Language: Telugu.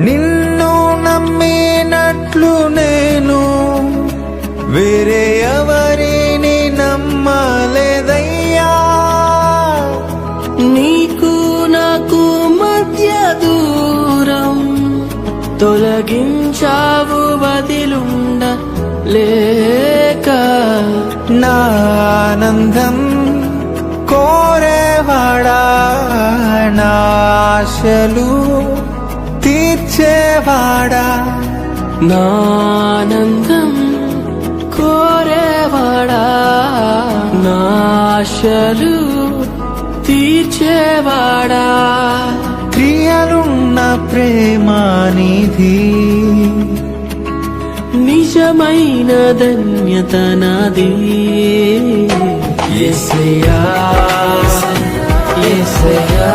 నిన్ను నమ్మినట్లు నేను వేరే ఎవరిని నమ్మలేదయ్యా. నీకు నాకు మధ్య దూరం తొలగించావు బదిలుండ లేక. నా ఆనందం కోరేవాడా, నా ఆశలు తీర్చేవాడా, నానందం కోరేవాడా, నాశలు తీర్చేవాడా. క్రియలున్న ప్రేమానిధి, నిజమైన ధన్యత నాది. యేసయ్యా, యేసయ్యా.